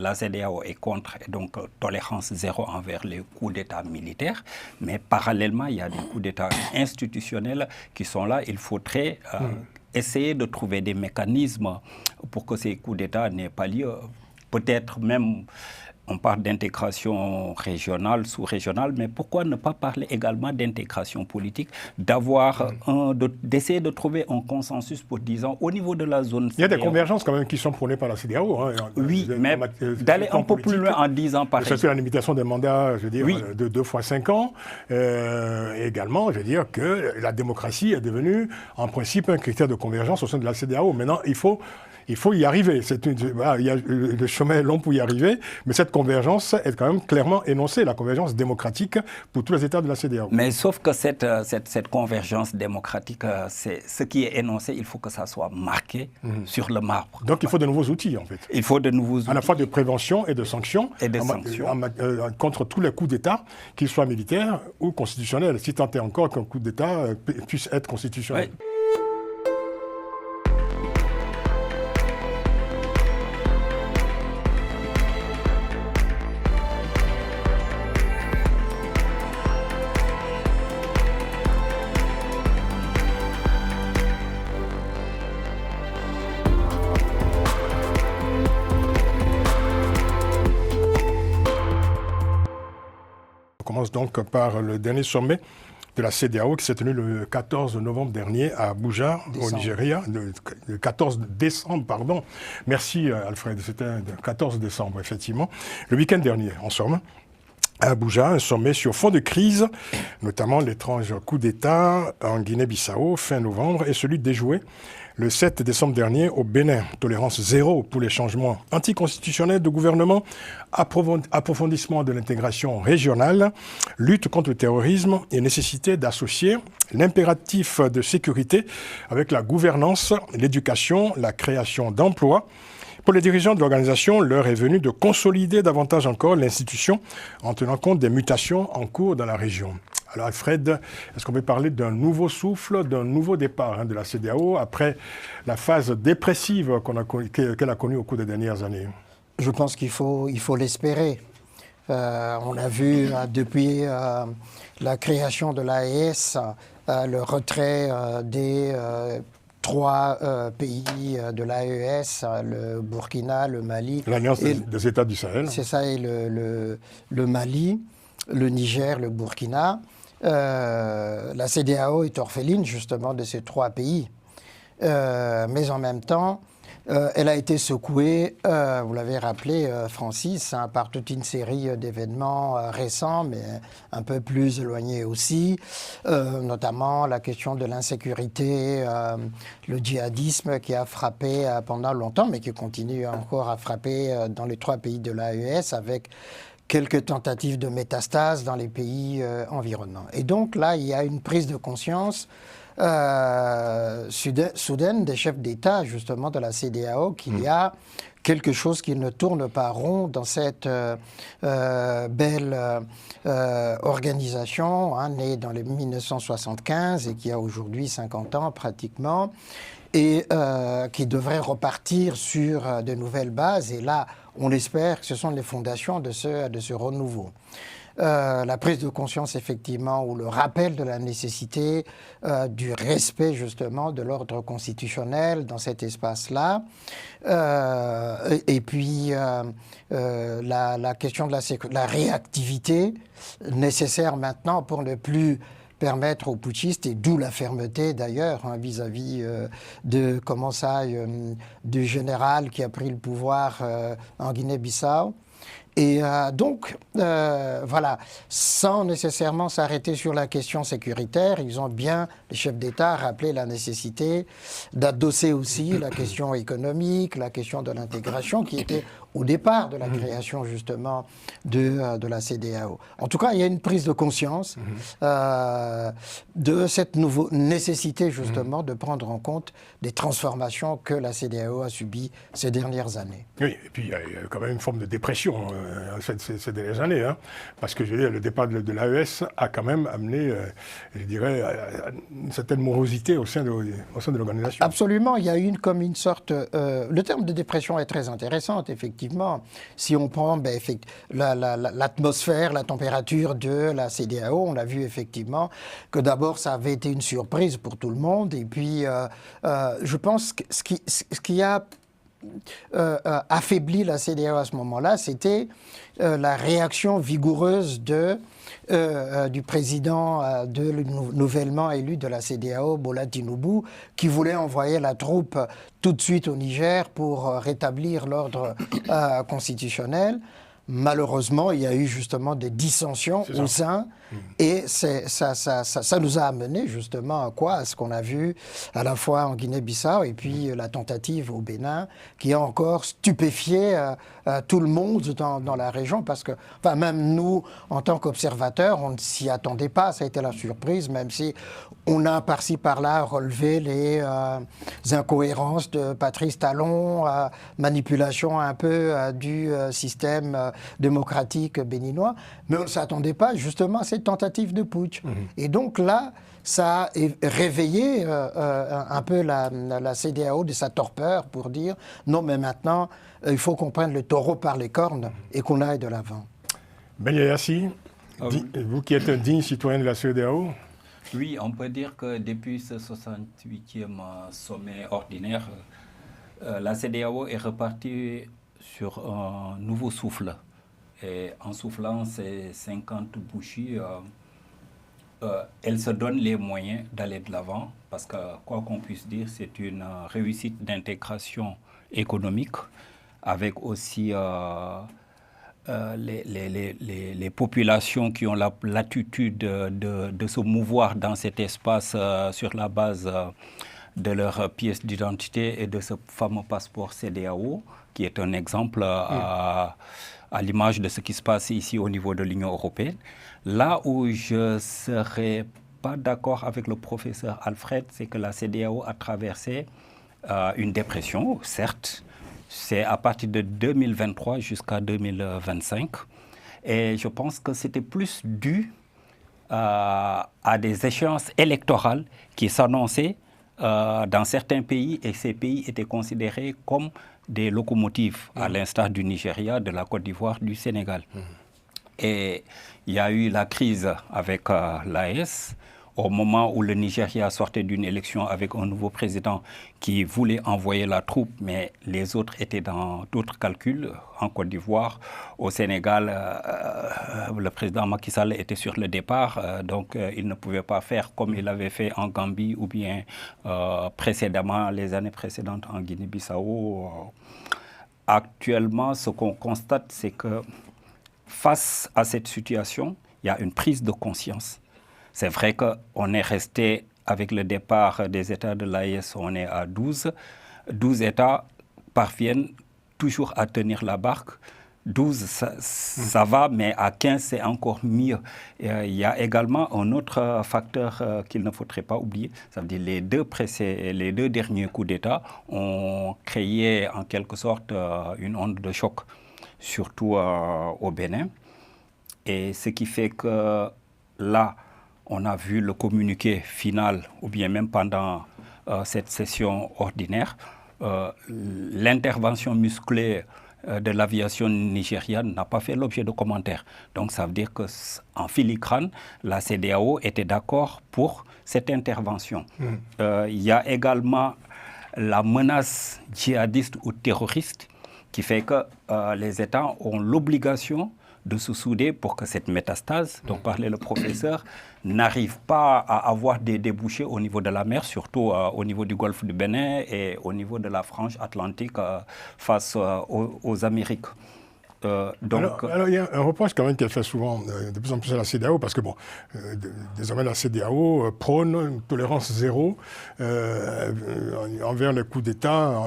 La CEDEAO est contre et donc tolérance zéro envers les coups d'État militaires, mais parallèlement, il y a des coups d'État institutionnels qui sont là. Il faudrait essayer de trouver des mécanismes pour que ces coups d'État n'aient pas lieu. Peut-être même, on parle d'intégration régionale, sous-régionale, mais pourquoi ne pas parler également d'intégration politique, d'essayer de trouver un consensus pour, disons, au niveau de la zone. Il y a des convergences quand même qui sont prônées par la CEDEAO. Hein, oui, mais d'aller un peu plus loin en disant par exemple. C'est la limitation des mandats, je veux dire, de 2 fois 5 ans. Également, je veux dire que la démocratie est devenue, en principe, un critère de convergence au sein de la CEDEAO. Maintenant, il faut y arriver. Le chemin est long pour y arriver, mais cette convergence est quand même clairement énoncée, la convergence démocratique pour tous les États de la CEDEAO. Mais sauf que cette convergence démocratique, c'est ce qui est énoncé, il faut que ça soit marqué sur le marbre. Donc il faut de nouveaux outils, en fait. Il faut de nouveaux outils. À la fois de prévention et de sanctions. Contre tous les coups d'État, qu'ils soient militaires ou constitutionnels, si tant est encore qu'un coup d'État puisse être constitutionnel. Oui. On commence donc par le dernier sommet de la CEDEAO qui s'est tenu le 14 novembre dernier à Abuja, au Nigeria. Le 14 décembre, pardon. Merci Alfred, c'était le 14 décembre, effectivement. Le week-end dernier, en somme. À Abuja, un sommet sur fond de crise, notamment l'étrange coup d'État en Guinée-Bissau, fin novembre, et celui déjoué le 7 décembre dernier au Bénin. Tolérance zéro pour les changements anticonstitutionnels de gouvernement, approfondissement de l'intégration régionale, lutte contre le terrorisme et nécessité d'associer l'impératif de sécurité avec la gouvernance, l'éducation, la création d'emplois. Pour les dirigeants de l'organisation, l'heure est venue de consolider davantage encore l'institution en tenant compte des mutations en cours dans la région. Alors Alfred, est-ce qu'on peut parler d'un nouveau souffle, d'un nouveau départ de la CEDEAO après la phase dépressive qu'elle a connue au cours des dernières années? Je pense qu'il faut l'espérer. On a vu depuis la création de l'AES, le retrait des 3 pays de l'AES, le Burkina, le Mali. L'Alliance des États du Sahel. C'est ça, et le Mali, le Niger, le Burkina. La CEDEAO est orpheline justement de ces 3 pays. Mais en même temps, elle a été secouée, vous l'avez rappelé Francis, par toute une série d'événements récents, mais un peu plus éloignés aussi, notamment la question de l'insécurité, le djihadisme qui a frappé pendant longtemps, mais qui continue encore à frapper dans les 3 pays de l'AES avec quelques tentatives de métastase dans les pays environnants. Et donc là, il y a une prise de conscience soudaine des chefs d'État, justement, de la CEDEAO, qu'il y a quelque chose qui ne tourne pas rond dans cette belle organisation, née dans les 1975 et qui a aujourd'hui 50 ans pratiquement, et qui devrait repartir sur de nouvelles bases. Et là, on l'espère que ce sont les fondations de ce renouveau. La prise de conscience, effectivement, ou le rappel de la nécessité du respect, justement, de l'ordre constitutionnel dans cet espace-là. Et puis, la question de la réactivité nécessaire maintenant pour ne plus permettre aux putschistes, et d'où la fermeté d'ailleurs vis-à-vis de du général qui a pris le pouvoir en Guinée-Bissau. Et donc, voilà, sans nécessairement s'arrêter sur la question sécuritaire, ils ont bien, les chefs d'État, rappelé la nécessité d'adosser aussi la question économique, la question de l'intégration, qui était au départ de la création justement de la CEDEAO. En tout cas, il y a une prise de conscience de cette nécessité justement de prendre en compte des transformations que la CEDEAO a subies ces dernières années. Oui, et puis il y a quand même une forme de dépression ces dernières années. Hein, parce que je veux dire, le départ de l'AES a quand même amené, je dirais, une certaine morosité au sein de l'organisation. Absolument, il y a eu comme une sorte... le terme de dépression est très intéressant, effectivement. Si on prend l'atmosphère, la température de la CEDEAO, on a vu effectivement que d'abord ça avait été une surprise pour tout le monde. Et puis, je pense que ce qui a affaibli la CEDEAO à ce moment-là, c'était la réaction vigoureuse du président nouvellement élu de la CEDEAO, Bola Tinubu, qui voulait envoyer la troupe tout de suite au Niger pour rétablir l'ordre constitutionnel. Malheureusement, il y a eu justement des dissensions au sein et ça nous a amené justement à quoi? À ce qu'on a vu à la fois en Guinée-Bissau et puis la tentative au Bénin qui a encore stupéfié tout le monde dans la région parce que même nous, en tant qu'observateurs, on ne s'y attendait pas. Ça a été la surprise, même si on a par-ci par-là relevé les incohérences de Patrice Talon, manipulation un peu du système démocratique béninois, mais on ne s'attendait pas justement à cette tentative de putsch. Et donc là, ça a réveillé un peu la CEDEAO de sa torpeur pour dire non, mais maintenant, il faut qu'on prenne le taureau par les cornes et qu'on aille de l'avant. Ben Yassi, vous qui êtes un digne citoyen de la CEDEAO. Oui, on peut dire que depuis ce 68e sommet ordinaire, la CEDEAO est repartie sur un nouveau souffle. Et en soufflant ces 50 bougies, elle se donne les moyens d'aller de l'avant parce que, quoi qu'on puisse dire, c'est une réussite d'intégration économique avec aussi les populations qui ont la latitude de se mouvoir dans cet espace sur la base de leur pièce d'identité et de ce fameux passeport CEDEAO, qui est un exemple à l'image de ce qui se passe ici au niveau de l'Union européenne. Là où je ne serais pas d'accord avec le professeur Alfred, c'est que la CEDEAO a traversé une dépression, certes. C'est à partir de 2023 jusqu'à 2025. Et je pense que c'était plus dû à des échéances électorales qui s'annonçaient dans certains pays, et ces pays étaient considérés comme des locomotives, à l'instar du Nigeria, de la Côte d'Ivoire, du Sénégal. Et il y a eu la crise avec l'AES, au moment où le Nigeria sortait d'une élection avec un nouveau président qui voulait envoyer la troupe, mais les autres étaient dans d'autres calculs. En Côte d'Ivoire, au Sénégal, le président Macky Sall était sur le départ, donc il ne pouvait pas faire comme il avait fait en Gambie ou bien précédemment, les années précédentes en Guinée-Bissau. Actuellement, ce qu'on constate, c'est que face à cette situation, il y a une prise de conscience. C'est vrai qu'on est resté, avec le départ des États de l'AES, on est à 12. 12 États parviennent toujours à tenir la barque. 12, ça va, mais à 15, c'est encore mieux. Il y a également un autre facteur qu'il ne faudrait pas oublier. Ça veut dire les deux derniers coups d'État ont créé en quelque sorte une onde de choc, surtout au Bénin. Et ce qui fait que là, on a vu le communiqué final, ou bien même pendant cette session ordinaire, l'intervention musclée de l'aviation nigériane n'a pas fait l'objet de commentaires. Donc ça veut dire qu'en filigrane, la CEDEAO était d'accord pour cette intervention. Il y a également la menace djihadiste ou terroriste qui fait que les États ont l'obligation de se souder pour que cette métastase, dont parlait le professeur, n'arrive pas à avoir des débouchés au niveau de la mer, surtout au niveau du golfe du Bénin et au niveau de la frange atlantique face aux Amériques. Alors, il y a un reproche quand même qui est fait souvent de plus en plus à la CEDEAO, parce que désormais la CEDEAO prône une tolérance zéro envers les coups d'État,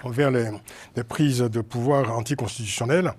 envers les prises de pouvoir anticonstitutionnelles.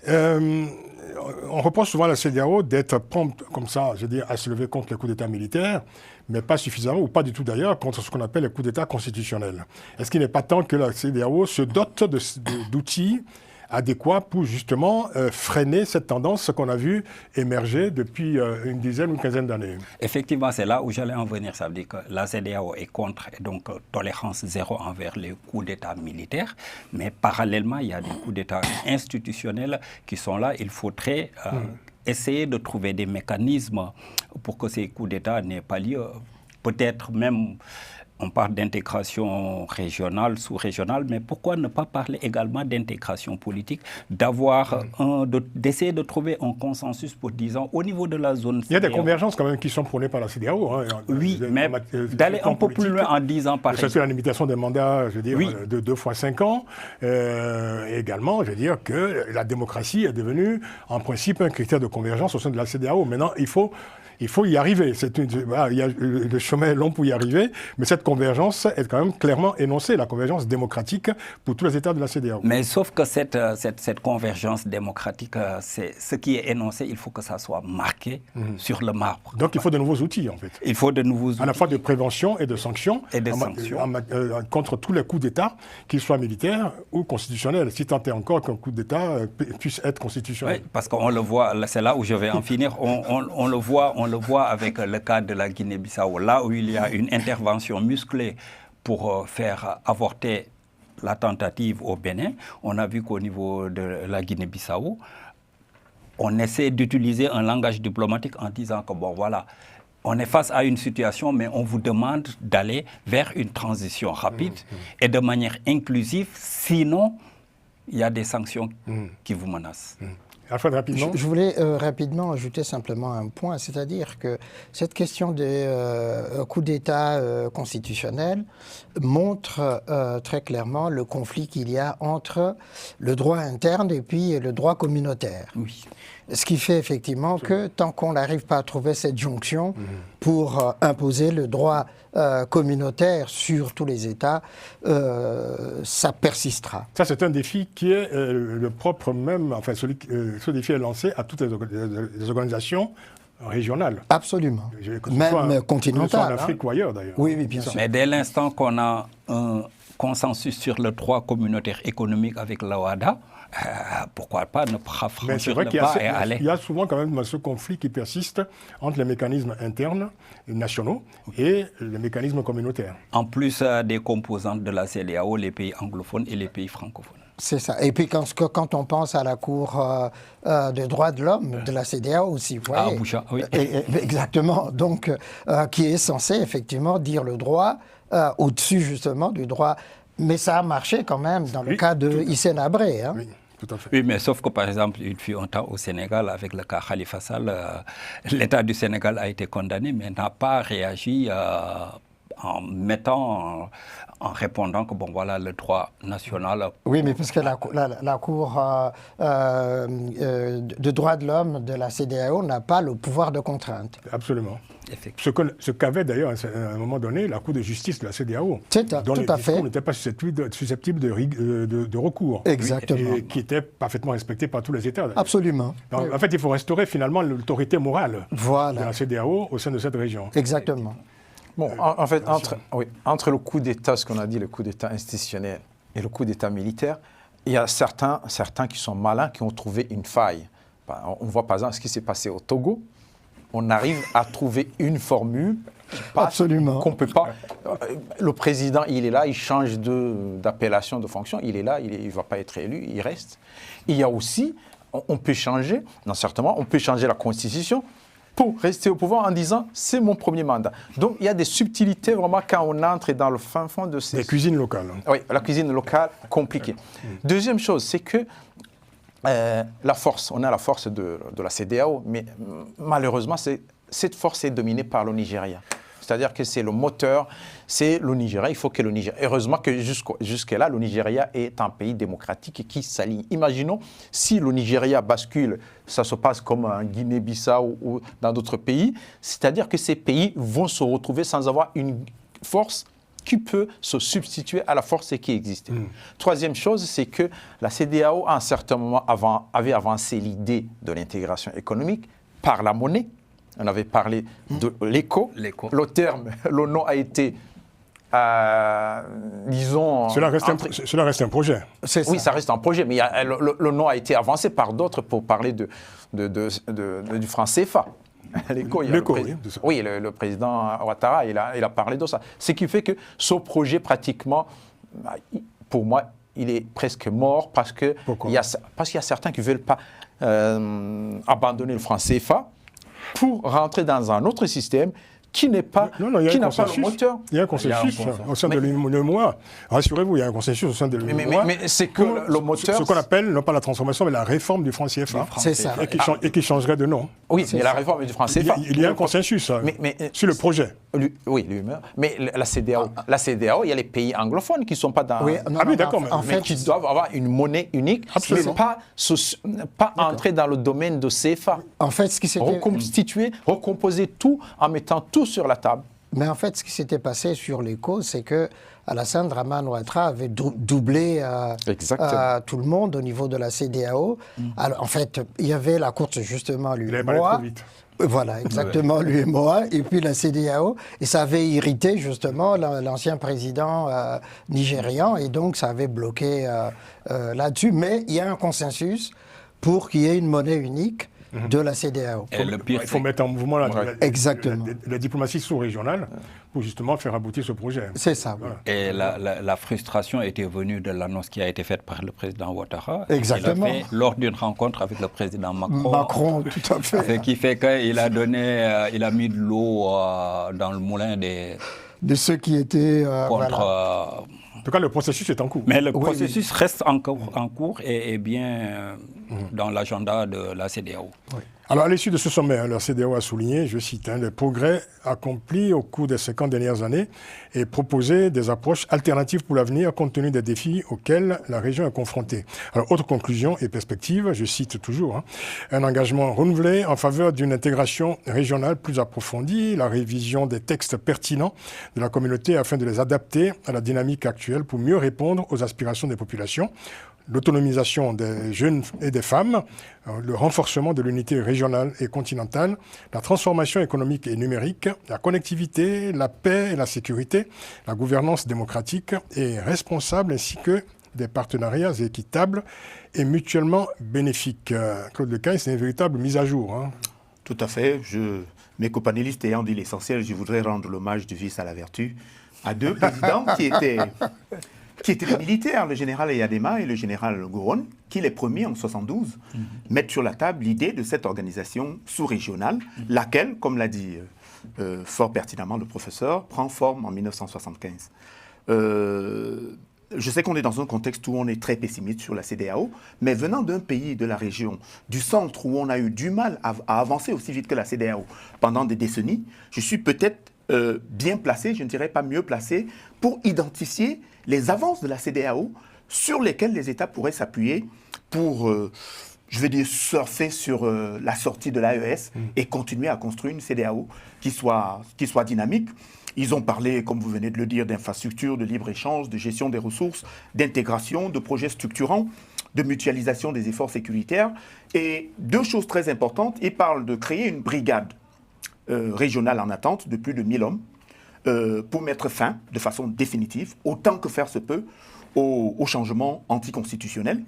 On reproche souvent à la CEDEAO d'être prompte comme ça, je veux dire, à se lever contre les coups d'État militaires, mais pas suffisamment, ou pas du tout d'ailleurs, contre ce qu'on appelle les coups d'État constitutionnels. Est-ce qu'il n'est pas temps que la CEDEAO se dote d'outils adéquat pour justement freiner cette tendance qu'on a vu émerger depuis une dizaine ou une quinzaine d'années. Effectivement, c'est là où j'allais en venir. Ça veut dire que la CEDEAO est contre et donc tolérance zéro envers les coups d'État militaires. Mais parallèlement, il y a des coups d'État institutionnels qui sont là. Il faudrait essayer de trouver des mécanismes pour que ces coups d'État n'aient pas lieu. Peut-être même... On parle d'intégration régionale, sous-régionale, mais pourquoi ne pas parler également d'intégration politique, d'essayer de trouver un consensus pour, disons, au niveau de la zone... Il y a des convergences quand même qui sont prônées par la CEDEAO. Hein, oui, mais d'aller un peu plus loin en disant par exemple... C'est la limitation des mandats, je veux dire, de 2 fois 5 ans. Également, je veux dire que la démocratie est devenue, en principe, un critère de convergence au sein de la CEDEAO. Maintenant, il faut y arriver. Le chemin est long pour y arriver, mais cette convergence est quand même clairement énoncée, la convergence démocratique pour tous les États de la CEDEAO. Mais sauf que cette convergence démocratique, c'est ce qui est énoncé, il faut que ça soit marqué sur le marbre. Donc il faut de nouveaux outils, en fait. Il faut de nouveaux outils. À la fois de prévention et de sanctions. Contre tous les coups d'État, qu'ils soient militaires ou constitutionnels, si tant est encore qu'un coup d'État puisse être constitutionnel. Oui, parce qu'on le voit, c'est là où je vais en finir, on le voit avec le cas de la Guinée-Bissau, là où il y a une intervention musclée pour faire avorter la tentative au Bénin. On a vu qu'au niveau de la Guinée-Bissau, on essaie d'utiliser un langage diplomatique en disant que, bon, voilà, on est face à une situation, mais on vous demande d'aller vers une transition rapide et de manière inclusive, sinon, il y a des sanctions qui vous menacent. Alfred, rapidement. Je voulais rapidement ajouter simplement un point, c'est-à-dire que cette question des coups d'État constitutionnels montre très clairement le conflit qu'il y a entre le droit interne et puis le droit communautaire. Oui. Ce qui fait effectivement que tant qu'on n'arrive pas à trouver cette jonction pour imposer le droit communautaire sur tous les États, ça persistera. Ça, c'est un défi qui est le propre même, enfin, ce défi est lancé à toutes les organisations régionales. Absolument. Même continentales. En Afrique ou ailleurs, d'ailleurs. Oui, bien sûr. Mais dès l'instant qu'on a un consensus sur le droit communautaire économique avec l'OADA, pourquoi pas ne pas franchir le pas et aller. Il y a souvent quand même ce conflit qui persiste entre les mécanismes internes nationaux et les mécanismes communautaires. En plus des composantes de la CEDEAO, les pays anglophones et les pays francophones. C'est ça. Et puis quand on pense à la Cour des droits de l'homme de la CEDEAO aussi, vous voyez, Abuja, oui. Exactement, donc qui est censé effectivement dire le droit au-dessus justement du droit. Mais ça a marché quand même dans le cas de Hissène Habré. Hein. Oui. Tout à fait. Oui, mais sauf que par exemple, il fut un temps au Sénégal avec le cas Khalifa Sall, l'État du Sénégal a été condamné, mais n'a pas réagi en répondant que bon voilà le droit national. Oui, mais parce que la Cour de droits de l'homme de la CEDEAO n'a pas le pouvoir de contrainte. Absolument. Ce qu'avait d'ailleurs à un moment donné la Cour de justice de la CEDEAO, dont les discours n'étaient pas susceptibles de recours. Exactement. Et qui était parfaitement respecté par tous les États. Absolument. Donc, en fait, il faut restaurer finalement l'autorité morale de la CEDEAO au sein de cette région. Exactement. Bon, en fait, entre le coup d'État, ce qu'on a dit, le coup d'État institutionnel et le coup d'État militaire, il y a certains qui sont malins, qui ont trouvé une faille. On voit par exemple ce qui s'est passé au Togo. On arrive à trouver une formule qui passe, absolument, qu'on peut pas. Le président, il est là, il change d'appellation, de fonction, il est là, il ne va pas être élu, il reste. Il y a aussi, on peut changer, non certainement, on peut changer la Constitution pour rester au pouvoir en disant c'est mon premier mandat. Donc il y a des subtilités vraiment quand on entre dans le fin fond de ces... Les cuisines locales. Oui, la cuisine locale, compliquée. Deuxième chose, c'est que la force, on a la force de la CEDEAO, mais malheureusement, cette force est dominée par le Nigeria. C'est-à-dire que c'est le moteur, c'est le Nigeria. Il faut que le Nigeria... Heureusement que jusque-là, le Nigeria est un pays démocratique qui s'aligne. Imaginons si le Nigeria bascule, ça se passe comme en Guinée-Bissau ou dans d'autres pays, c'est-à-dire que ces pays vont se retrouver sans avoir une force qui peut se substituer à la force qui existe. Troisième chose, c'est que la CEDEAO, à un certain moment, avait avancé l'idée de l'intégration économique par la monnaie. On avait parlé de l'éco. Le terme, le nom a été disons... Cela reste un projet. Oui, ça reste un projet, mais le nom a été avancé par d'autres pour parler du franc CFA. Le président Ouattara, il a parlé de ça. Ce qui fait que ce projet, pratiquement, pour moi, il est presque mort parce qu'il y a certains qui ne veulent pas abandonner le franc CFA pour rentrer dans un autre système qui n'a pas le moteur. Il y a un consensus au sein de l'UEMOA. Rassurez-vous, il y a un consensus au sein de l'UEMOA. Mais c'est que le moteur... Ce qu'on appelle, non pas la transformation, mais la réforme du franc CFA. C'est ça. Et qui changerait de nom. Oui, mais la réforme du franc CFA... Il y a un consensus sur le projet. Oui, mais la CEDEAO, il y a les pays anglophones qui ne sont pas dans... Oui, d'accord. Mais qui doivent avoir une monnaie unique, absolument. Mais pas entrer dans le domaine de CFA. En fait, ce qui s'était... Reconstituer, recomposer tout en mettant tout sur la table. Mais en fait, ce qui s'était passé sur les causes, c'est que Alassane Dramane Ouattara avait doublé tout le monde au niveau de la CEDEAO. Alors, en fait, il y avait la course justement à l'UEMOA. Il avait parlé trop vite. Voilà, exactement, l'UEMOA, et puis la CEDEAO, et ça avait irrité justement l'ancien président nigérian, et donc ça avait bloqué là-dessus. Mais il y a un consensus pour qu'il y ait une monnaie unique de la CEDEAO. Il faut mettre en mouvement la diplomatie sous-régionale pour justement faire aboutir ce projet. C'est ça. Voilà. Et la frustration était venue de l'annonce qui a été faite par le président Ouattara. Exactement. Il a fait lors d'une rencontre avec le président Macron. Macron, tout à fait. Ce qui fait qu'il a mis de l'eau dans le moulin de ceux qui étaient contre... En tout cas, le processus est en cours. Mais le processus reste en cours et bien dans l'agenda de la CEDEAO. Oui. Alors, à l'issue de ce sommet, la CEDEAO a souligné, je cite, les progrès accomplis au cours des 50 dernières années et proposé des approches alternatives pour l'avenir compte tenu des défis auxquels la région est confrontée. Alors, autre conclusion et perspective, je cite toujours, un engagement renouvelé en faveur d'une intégration régionale plus approfondie, la révision des textes pertinents de la communauté afin de les adapter à la dynamique actuelle pour mieux répondre aux aspirations des populations, l'autonomisation des jeunes et des femmes, le renforcement de l'unité régionale et continentale, la transformation économique et numérique, la connectivité, la paix et la sécurité, la gouvernance démocratique et responsable ainsi que des partenariats équitables et mutuellement bénéfiques. Claude Lecaille, c'est une véritable mise à jour. Tout à fait. Mes copanélistes ayant dit l'essentiel, je voudrais rendre l'hommage du vice à la vertu à deux présidents qui étaient des militaires, le général Eyadema et le général Gouron, qui les premiers en 1972 mettent sur la table l'idée de cette organisation sous-régionale, laquelle, comme l'a dit fort pertinemment le professeur, prend forme en 1975. Je sais qu'on est dans un contexte où on est très pessimiste sur la CEDEAO, mais venant d'un pays de la région, du centre, où on a eu du mal à avancer aussi vite que la CEDEAO pendant des décennies, je suis peut-être bien placé, je ne dirais pas mieux placé, pour identifier les avances de la CEDEAO sur lesquelles les États pourraient s'appuyer pour, je vais dire, surfer sur la sortie de l'AES et continuer à construire une CEDEAO qui soit dynamique. Ils ont parlé, comme vous venez de le dire, d'infrastructures, de libre-échange, de gestion des ressources, d'intégration, de projets structurants, de mutualisation des efforts sécuritaires. Et deux choses très importantes, ils parlent de créer une brigade régionale en attente de plus de 1000 hommes pour mettre fin, de façon définitive, autant que faire se peut, au changement anticonstitutionnel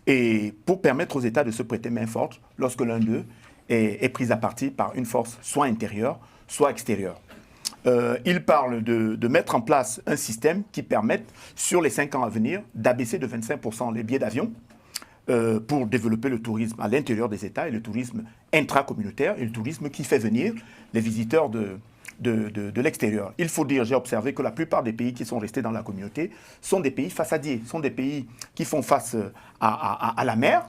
et pour permettre aux États de se prêter main forte lorsque l'un d'eux est pris à partie par une force soit intérieure, soit extérieure. Il parle de mettre en place un système qui permette, sur les 5 ans à venir, d'abaisser de 25% les billets d'avion pour développer le tourisme à l'intérieur des États et le tourisme intracommunautaire et le tourisme qui fait venir les visiteurs de l'extérieur. Il faut dire, j'ai observé que la plupart des pays qui sont restés dans la communauté sont des pays façadiers, sont des pays qui font face à la mer.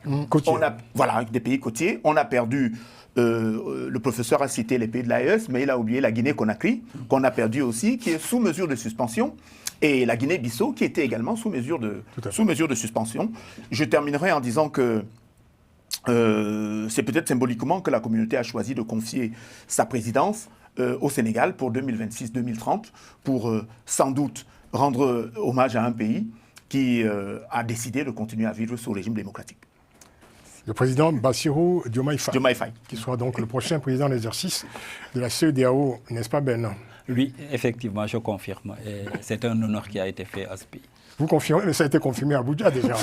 Voilà, des pays côtiers. On a perdu, le professeur a cité les pays de l'AES, mais il a oublié la Guinée-Conakry, qu'on a perdu aussi, qui est sous mesure de suspension, et la Guinée-Bissau, qui était également sous mesure de suspension. Je terminerai en disant que c'est peut-être symboliquement que la communauté a choisi de confier sa présidence au Sénégal pour 2026-2030, pour sans doute rendre hommage à un pays qui a décidé de continuer à vivre sous le régime démocratique. Le président Bassirou Diomaye Faye, qui sera donc le prochain président en exercice de la CEDEAO, n'est-ce pas Ben ? Oui, effectivement, je confirme. Et c'est un honneur qui a été fait à ce pays. Vous confirmez, mais ça a été confirmé à Abuja déjà.